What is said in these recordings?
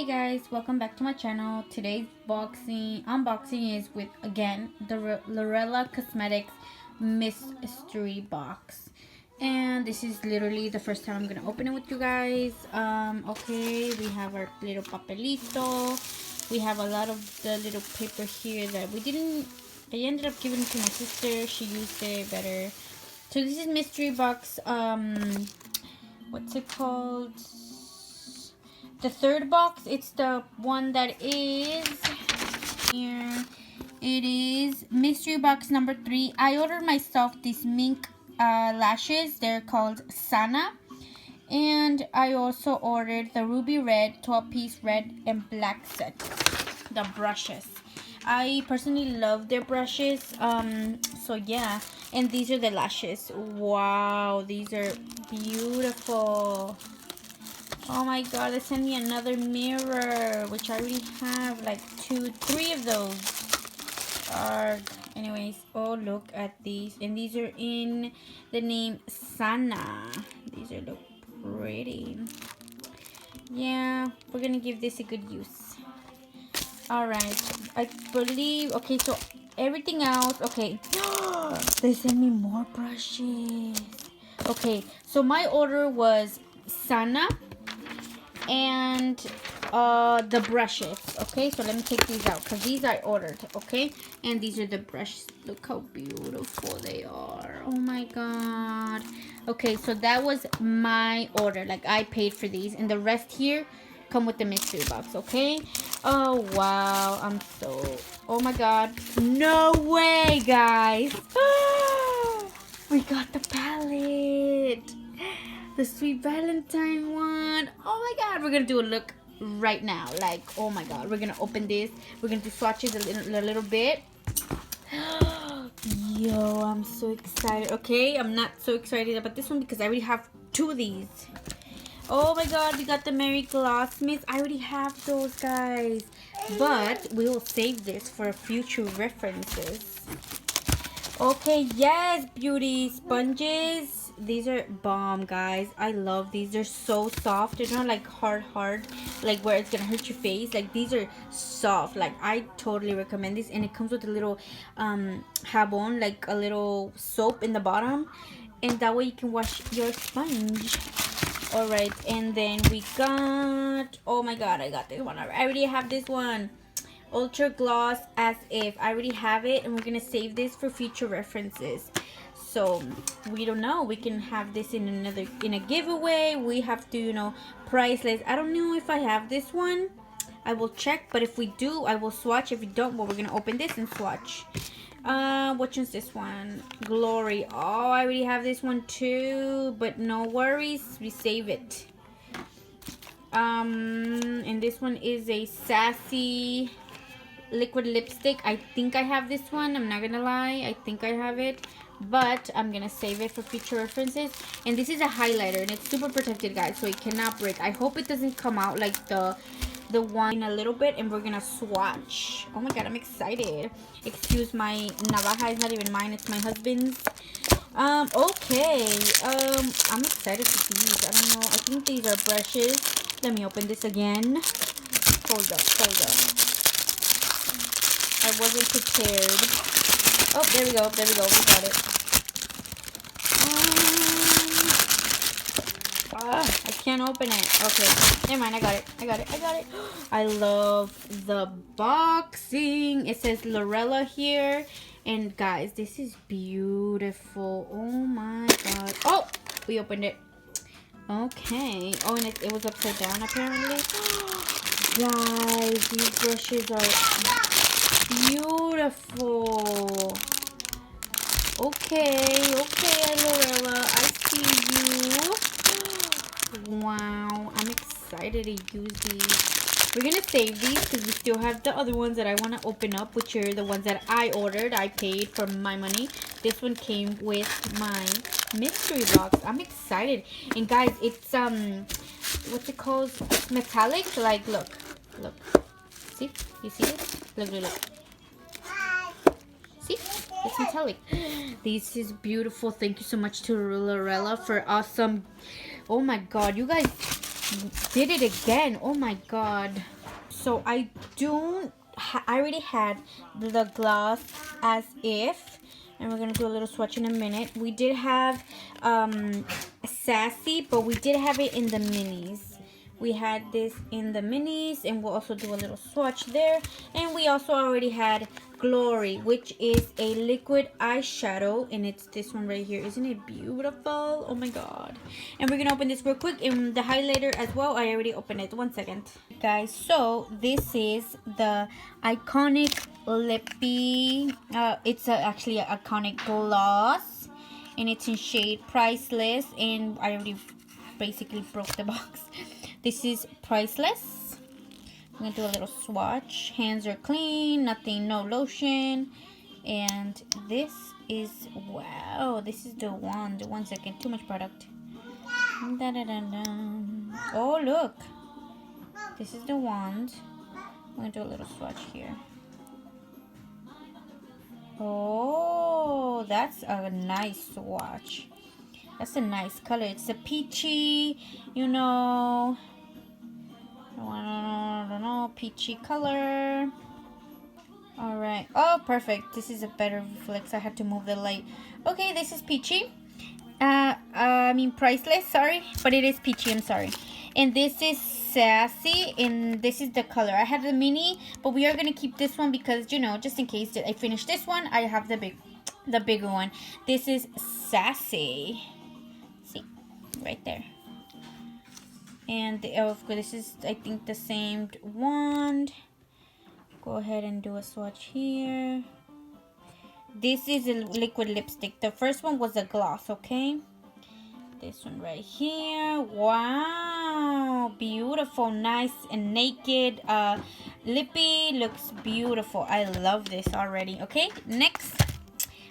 Hey guys, welcome back to my channel. Today's unboxing is with, again, the Lurella Cosmetics mystery box. And this is literally the first time I'm gonna open it with you guys. Okay, we have our little papelito. We have a lot of the little paper here that I ended up giving to my sister. She used it better. So this is mystery box, what's it called? The third box, it's the one that is here. It is mystery box number 3. I ordered myself these mink lashes. They're called Sana. And I also ordered the ruby red, 12-piece red and black set. The brushes. I personally love their brushes. So yeah. And these are the lashes. Wow, these are beautiful. Oh my god, they sent me another mirror, which I already have like 3 of those. Anyways, oh look at these. And these are in the name Sana. These are look pretty. Yeah, we're gonna give this a good use. Alright, I believe, okay, so everything else, okay. They sent me more brushes. Okay, so my order was Sana and the brushes. Okay, so let me take these out because these I ordered. Okay, and these are the brushes. Look how beautiful they are. Oh my god. Okay, so that was my order, like I paid for these, and the rest here come with the mystery box. Okay. Oh wow, oh my god, no way guys. We got the palette, the Sweet Valentine one. Oh my god, we're gonna do a look right now. Like, oh my god, we're gonna open this. We're gonna do swatches a little bit. Yo, I'm so excited. Okay, I'm not so excited about this one because I already have 2 of these. Oh my god, we got the Mary Gloss Mist. I already have those, guys. But we will save this for future references. Okay, yes, beauty sponges. These are bomb, guys. I love these. They're so soft. They're not like hard, like where it's gonna hurt your face. Like, these are soft. Like, I totally recommend this. And it comes with a little jabon, like a little soap in the bottom, and that way you can wash your sponge. All right, and then we got, oh my god, I got this one. I already have this one. Ultra Gloss As If. I already have it, and we're gonna save this for future references. So we don't know, we can have this in a giveaway. We have to, you know, priceless. I don't know if I have this one. I will check, but if we do, I will swatch. If we don't, well, we're gonna open this and swatch. Which one's this one? Glory. Oh, I already have this one too, but no worries, we save it. And this one is a Sassy liquid lipstick. I think I have this one. I'm not gonna lie, I think I have it, but I'm gonna save it for future references. And this is a highlighter, and it's super protected, guys, so it cannot break. I hope it doesn't come out like the one in a little bit. And we're gonna swatch. Oh my god, I'm excited. Excuse my navaja, it's not even mine, it's my husband's. Okay, I'm excited for these. I don't know, I think these are brushes. Let me open this again. Hold up. I wasn't prepared. Oh, there we go. We got it. I can't open it. Okay, never mind. I got it. I love the boxing. It says Lurella here. And guys, this is beautiful. Oh my god. Oh, we opened it. Okay. Oh, and it was upside down apparently. Guys, these brushes are beautiful. Okay, Lurella, I see you. Wow, I'm excited to use these. We're gonna save these because we still have the other ones that I want to open up, which are the ones that I ordered. I paid for my money. This one came with my mystery box. I'm excited. And guys, it's what's it called? It's metallic. Like, look. See? You see it? Look. See? It's metallic. This is beautiful. Thank you so much to Lurella for awesome. Oh my god, you guys. did it again. Oh my god. So I already had the gloss As If, and we're gonna do a little swatch in a minute. We did have Sassy, but we did have it in the minis. We had this in the minis, and we'll also do a little swatch there. And we also already had Glory, which is a liquid eyeshadow, and it's this one right here. Isn't it beautiful? Oh my god. And we're gonna open this real quick. And the highlighter as well, I already opened it. 1 second. Guys, so this is the Iconic Lippy. It's actually an Iconic Gloss, and it's in shade Priceless, and I already basically broke the box. This is Priceless. I'm gonna do a little swatch. Hands are clean, nothing, no lotion. And this is, wow, this is the wand. 1 second, too much product. Da, da, da, da. Oh, look. This is the wand. I'm gonna do a little swatch here. Oh, that's a nice swatch. That's a nice color. It's a peachy, you know, I don't know, peachy color. All right. Oh, perfect. This is a better reflex. I had to move the light. Okay, this is peachy. I mean Priceless, sorry, but it is peachy. I'm sorry. And this is Sassy, and this is the color. I had the mini, but we are gonna keep this one because, you know, just in case I finish this one, I have the bigger one. This is Sassy. See, right there. And this is, I think, the same wand. Go ahead and do a swatch here. This is a liquid lipstick. The first one was a gloss, okay? This one right here. Wow, beautiful, nice and naked lippy. Looks beautiful. I love this already. Okay, next.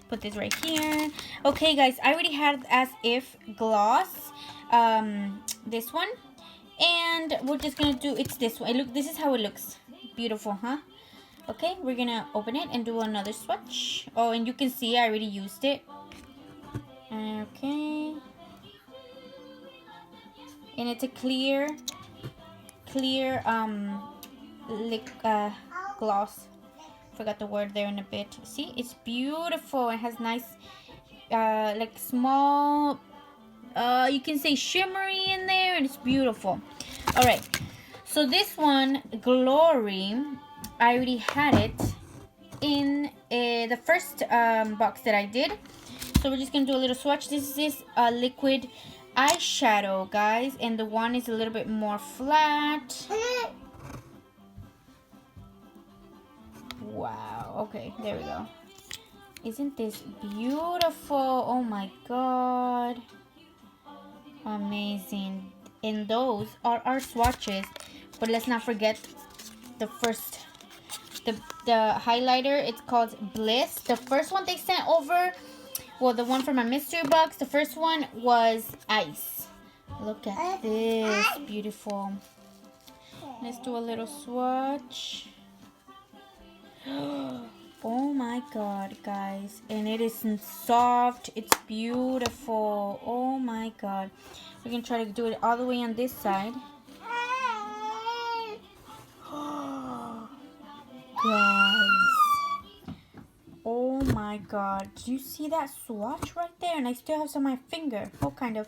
Put this right here. Okay, guys, I already had As If gloss. This one. And we're just gonna do, it's this one. Look, this is how it looks. Beautiful, huh? Okay, we're gonna open it and do another swatch. Oh, and you can see I already used it. Okay. And it's a clear gloss. Forgot the word there in a bit. See, it's beautiful. It has nice, like small, you can say shimmery in there, and it's beautiful. All right, so this one, Glory, I already had it in the first box that I did. So we're just gonna do a little swatch. This is a liquid eyeshadow, guys, and the one is a little bit more flat. Wow, okay, there we go. Isn't this beautiful? Oh my god, amazing. And those are our swatches, but let's not forget the first, the highlighter. It's called Bliss. The first one they sent over, well, the one from my mystery box, the first one was Ice. Look at this, beautiful. Let's do a little swatch. Oh my god, guys, and it is soft. It's beautiful. Oh my god. We're gonna try to do it all the way on this side. Guys, oh my god, do you see that swatch right there? And I still have some on my finger. Oh, kind of.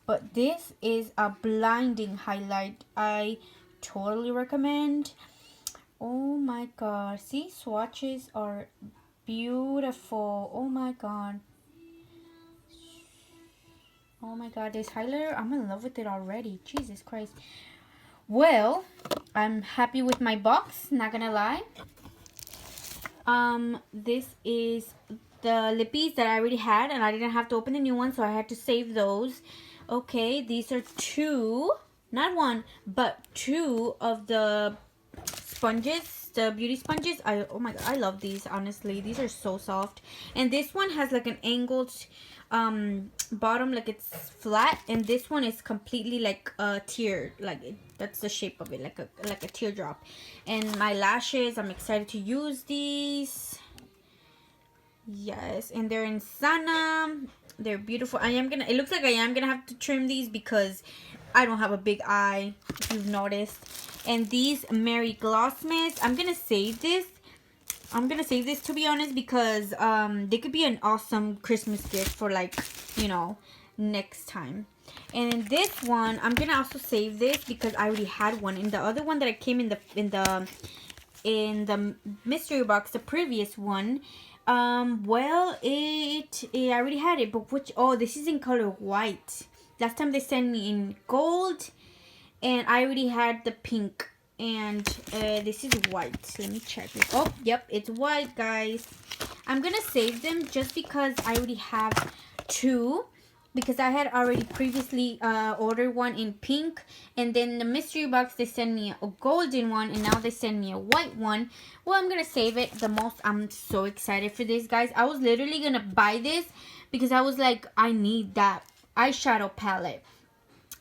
But this is a blinding highlight. I totally recommend. Oh my god. See, swatches are beautiful. Oh my god. Oh my god, this highlighter, I'm in love with it already. Jesus Christ. Well, I'm happy with my box, not gonna lie. This is the lippies that I already had, and I didn't have to open the new one, so I had to save those. Okay, these are two, not one, but two of the sponges, the beauty sponges. Oh my god, I love these. Honestly, these are so soft. And this one has like an angled bottom, like it's flat, and this one is completely like a tear, like that's the shape of it, like a teardrop. And my lashes, I'm excited to use these. Yes, and they're in Sana. They're beautiful. It looks like I am gonna have to trim these because I don't have a big eye, if you've noticed. And these Mary Gloss Mist, I'm gonna save this. I'm gonna save this, to be honest, because they could be an awesome Christmas gift for, like, you know, next time. And this one, I'm gonna also save this because I already had one. And the other one that I came in the mystery box, the previous one, well, I already had it, but this is in color white. Last time they sent me in gold, and I already had the pink, and this is white. Let me check it. Oh, yep, it's white, guys. I'm gonna save them just because I already have two, because I had already previously ordered one in pink, and then the mystery box they sent me a golden one, and now they send me a white one. Well, I'm gonna save it. I'm so excited for this, guys. I was literally gonna buy this because I was like, I need that eyeshadow palette.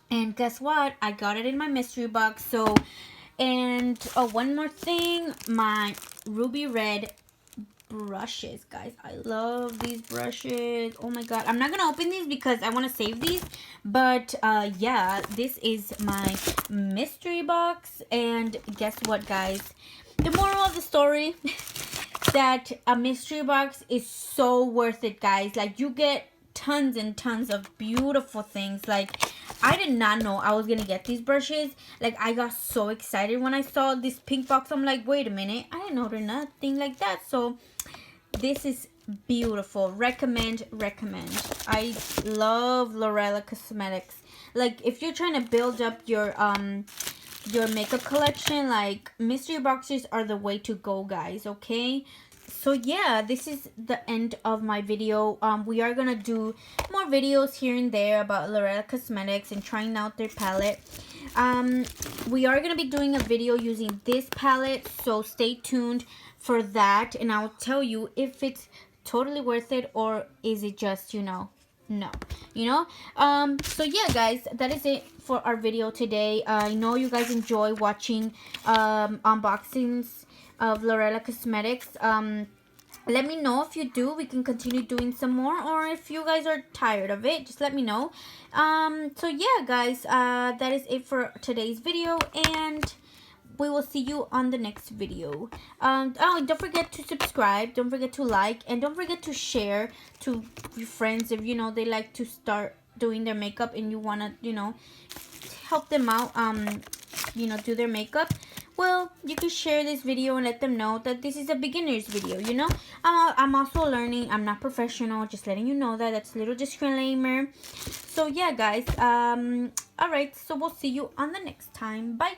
And guess what? I got it in my mystery box. So, and one more thing, my ruby red brushes, guys. I love these brushes. Oh my god. I'm not gonna open these because I want to save these, but yeah, this is my mystery box. And guess what, guys? The moral of the story that a mystery box is so worth it, guys. Like, you get tons and tons of beautiful things. Like, I did not know I was gonna get these brushes. Like, I got so excited when I saw this pink box. I'm like, wait a minute, I didn't order nothing like that. So this is beautiful. Recommend. I love Lurella Cosmetics. Like, if you're trying to build up your makeup collection, like, mystery boxes are the way to go, guys. Okay, so yeah, this is the end of my video. We are gonna do more videos here and there about Lurella Cosmetics and trying out their palette. We are gonna be doing a video using this palette, so stay tuned for that, and I'll tell you if it's totally worth it or is it just, no. So yeah, guys, that is it for our video today. I know you guys enjoy watching unboxings of Lurella Cosmetics. Let me know if you do. We can continue doing some more, or if you guys are tired of it, just let me know. So yeah, guys, that is it for today's video, and we will see you on the next video. Oh, don't forget to subscribe, don't forget to like, and don't forget to share to your friends if they like to start doing their makeup and you want to help them out, do their makeup. Well, you can share this video and let them know that this is a beginner's video. I'm also learning. I'm not professional, just letting you know that. That's a little disclaimer. So yeah, guys, all right, so we'll see you on the next time. Bye.